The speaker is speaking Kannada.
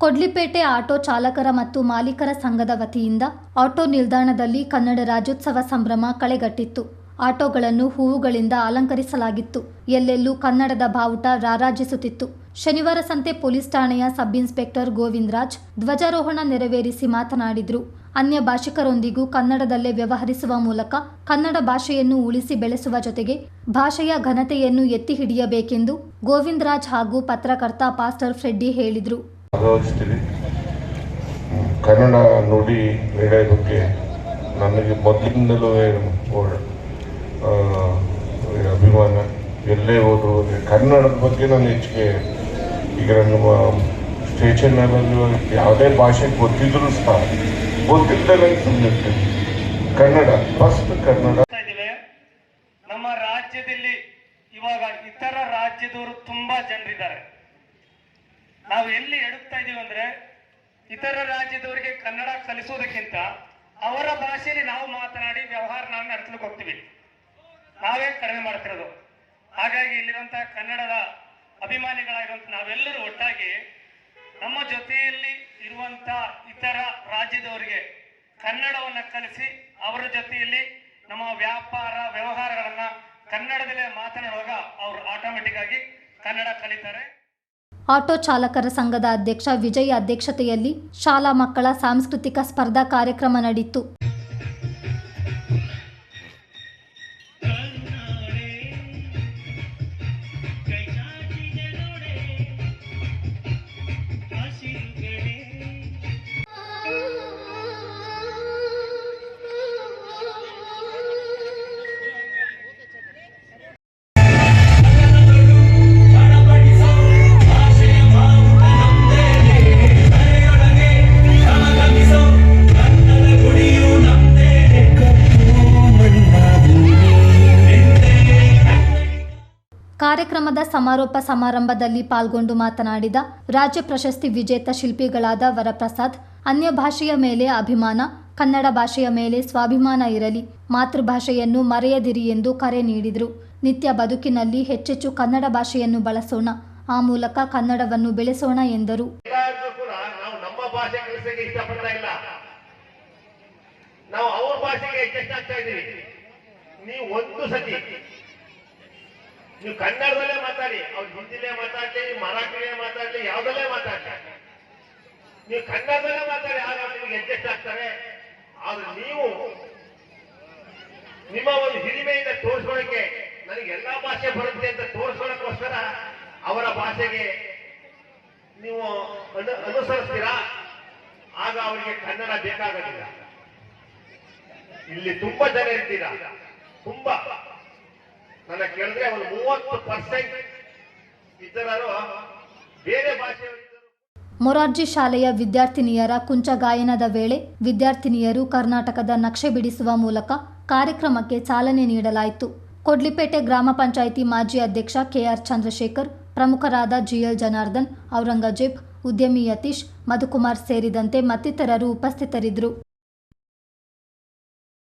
ಕೊಡ್ಲಿಪೇಟೆ ಆಟೋ ಚಾಲಕರ ಮತ್ತು ಮಾಲೀಕರ ಸಂಘದ ವತಿಯಿಂದ ಆಟೋ ನಿಲ್ದಾಣದಲ್ಲಿ ಕನ್ನಡ ರಾಜ್ಯೋತ್ಸವ ಸಂಭ್ರಮ ಕಳೆಗಟ್ಟಿತ್ತು. ಆಟೋಗಳನ್ನು ಹೂವುಗಳಿಂದ ಅಲಂಕರಿಸಲಾಗಿತ್ತು. ಎಲ್ಲೆಲ್ಲೂ ಕನ್ನಡದ ಬಾವುಟ ರಾರಾಜಿಸುತ್ತಿತ್ತು. ಶನಿವಾರ ಸಂತೆ ಪೊಲೀಸ್ ಠಾಣೆಯ ಸಬ್ ಇನ್ಸ್ಪೆಕ್ಟರ್ ಗೋವಿಂದರಾಜ್ ಧ್ವಜಾರೋಹಣ ನೆರವೇರಿಸಿ ಮಾತನಾಡಿದರು. ಅನ್ಯ ಭಾಷಿಕರೊಂದಿಗೂ ಕನ್ನಡದಲ್ಲೇ ವ್ಯವಹರಿಸುವ ಮೂಲಕ ಕನ್ನಡ ಭಾಷೆಯನ್ನು ಉಳಿಸಿ ಬೆಳೆಸುವ ಜೊತೆಗೆ ಭಾಷೆಯ ಘನತೆಯನ್ನು ಎತ್ತಿ ಹಿಡಿಯಬೇಕೆಂದು ಗೋವಿಂದರಾಜ್ ಹಾಗೂ ಪತ್ರಕರ್ತ ಪಾಸ್ಟರ್ ಫ್ರೆಡ್ಡಿ ಹೇಳಿದರು. ಕನ್ನಡ ನುಡಿ ನೆಲೆ ಬಗ್ಗೆ ನನಗೆ ಮೊದಲಿಂದಲೂ ಅಭಿಮಾನ. ಎಲ್ಲೇ ಹೋದ್ರು ಕನ್ನಡದ ಬಗ್ಗೆ ನಾನು ಹೆಚ್ಚಿಗೆ ಈಗ ನಮ್ಮ ಸ್ಟೇಷನ್ನಲ್ಲಿ ಯಾವುದೇ ಭಾಷೆ ಗೊತ್ತಿದ್ರು ಸಹ ಗೊತ್ತಿಲ್ಲದೆ ಸುಮ್ಮನೆ ಕನ್ನಡ ಫಸ್ಟ್ ಕನ್ನಡ. ನಮ್ಮ ರಾಜ್ಯದಲ್ಲಿ ಇವಾಗ ಇತರ ರಾಜ್ಯದವರು ತುಂಬಾ ಜನರಿದ್ದಾರೆ. ನಾವು ಎಲ್ಲಿ ಎಡುತ್ತಾ ಇದೀವಿ ಅಂದ್ರೆ ಇತರ ರಾಜ್ಯದವರಿಗೆ ಕನ್ನಡ ಕಲಿಸೋದಕ್ಕಿಂತ ಅವರ ಭಾಷೆಯಲ್ಲಿ ನಾವು ಮಾತನಾಡಿ ವ್ಯವಹಾರ ನಾವು ನಡೆಸಲಿಕ್ಕೆ ಹೋಗ್ತೀವಿ. ನಾವೇ ಕಡಿಮೆ ಮಾಡ್ತಿರೋದು. ಹಾಗಾಗಿ ಇಲ್ಲಿರುವಂತಹ ಕನ್ನಡದ ಅಭಿಮಾನಿಗಳಾಗಿರುವಂತ ನಾವೆಲ್ಲರೂ ಒಟ್ಟಾಗಿ ನಮ್ಮ ಜೊತೆಯಲ್ಲಿ ಇರುವಂತ ಇತರ ರಾಜ್ಯದವರಿಗೆ ಕನ್ನಡವನ್ನ ಕಲಿಸಿ ಅವರ ಜೊತೆಯಲ್ಲಿ ನಮ್ಮ ವ್ಯಾಪಾರ ವ್ಯವಹಾರಗಳನ್ನ ಕನ್ನಡದಲ್ಲೇ ಮಾತನಾಡುವಾಗ ಅವರು ಆಟೋಮೆಟಿಕ್ ಆಗಿ ಕನ್ನಡ ಕಲಿತಾರೆ. ಆಟೋ ಚಾಲಕರ ಸಂಘದ ಅಧ್ಯಕ್ಷ ವಿಜಯ್ ಅಧ್ಯಕ್ಷತೆಯಲ್ಲಿ ಶಾಲಾ ಮಕ್ಕಳ ಸಾಂಸ್ಕೃತಿಕ ಸ್ಪರ್ಧಾ ಕಾರ್ಯಕ್ರಮ ನಡೆಯಿತು. ಕಾರ್ಯಕ್ರಮದ ಸಮಾರೋಪ ಸಮಾರಂಭದಲ್ಲಿ ಪಾಲ್ಗೊಂಡು ಮಾತನಾಡಿದ ರಾಜ್ಯ ಪ್ರಶಸ್ತಿ ವಿಜೇತ ಶಿಲ್ಪಿಗಳಾದ ವರಪ್ರಸಾದ್, ಅನ್ಯ ಭಾಷೆಯ ಮೇಲೆ ಅಭಿಮಾನ, ಕನ್ನಡ ಭಾಷೆಯ ಮೇಲೆ ಸ್ವಾಭಿಮಾನ ಇರಲಿ, ಮಾತೃಭಾಷೆಯನ್ನು ಮರೆಯದಿರಿ ಎಂದು ಕರೆ ನೀಡಿದರು. ನಿತ್ಯ ಬದುಕಿನಲ್ಲಿ ಹೆಚ್ಚೆಚ್ಚು ಕನ್ನಡ ಭಾಷೆಯನ್ನು ಬಳಸೋಣ, ಆ ಮೂಲಕ ಕನ್ನಡವನ್ನು ಬೆಳೆಸೋಣ ಎಂದರು. ನೀವು ಕನ್ನಡದಲ್ಲೇ ಮಾತಾಡಿ, ಅವ್ರು ಹಿಂದಿಲೇ ಮಾತಾಡಲಿ, ಮರಾಠಿಲೇ ಮಾತಾಡಲಿ, ಯಾವುದಲ್ಲೇ ಮಾತಾಡ್ತಾರೆ, ನೀವು ಕನ್ನಡದಲ್ಲೇ ಮಾತಾಡಿ. ಆಗ ನಿಮಗೆ ಅಡ್ಜಸ್ಟ್ ಆಗ್ತಾರೆ. ಆದ್ರೆ ನೀವು ನಿಮ್ಮ ಒಂದು ಹಿರಿಮೆಯಿಂದ ತೋರಿಸ್ಕೊಳ್ಳಕ್ಕೆ, ನನಗೆ ಎಲ್ಲಾ ಭಾಷೆ ಬರುತ್ತೆ ಅಂತ ತೋರಿಸ್ಕೊಳ್ಳೋಕ್ಕೋಸ್ಕರ ಅವರ ಭಾಷೆಗೆ ನೀವು ಅನುಸರಿಸ್ತೀರಾ. ಆಗ ಅವರಿಗೆ ಕನ್ನಡ ಬೇಕಾಗೋದಿಲ್ಲ. ಇಲ್ಲಿ ತುಂಬಾ ಜನ ಇರ್ತೀರಾ, ತುಂಬಾ ನನ್ನ ಕೇಳಿದ್ರೆ ಒಂದು 30% ಇತರರು ಬೇರೆ ಭಾಷೆ. ಮೊರಾರ್ಜಿ ಶಾಲೆಯ ವಿದ್ಯಾರ್ಥಿನಿಯರ ಕುಂಚ ಗಾಯನದ ವೇಳೆ ವಿದ್ಯಾರ್ಥಿನಿಯರು ಕರ್ನಾಟಕದ ನಕ್ಷೆ ಬಿಡಿಸುವ ಮೂಲಕ ಕಾರ್ಯಕ್ರಮಕ್ಕೆ ಚಾಲನೆ ನೀಡಲಾಯಿತು. ಕೊಡ್ಲಿಪೇಟೆ ಗ್ರಾಮ ಪಂಚಾಯಿತಿ ಮಾಜಿ ಅಧ್ಯಕ್ಷ ಕೆಆರ್ ಚಂದ್ರಶೇಖರ್, ಪ್ರಮುಖರಾದ ಜಿಎಲ್ ಜನಾರ್ದನ್, ಔರಂಗಜೇಬ್, ಉದ್ಯಮಿ ಯತೀಶ್, ಮಧುಕುಮಾರ್ ಸೇರಿದಂತೆ ಮತ್ತಿತರರು ಉಪಸ್ಥಿತರಿದ್ದರು.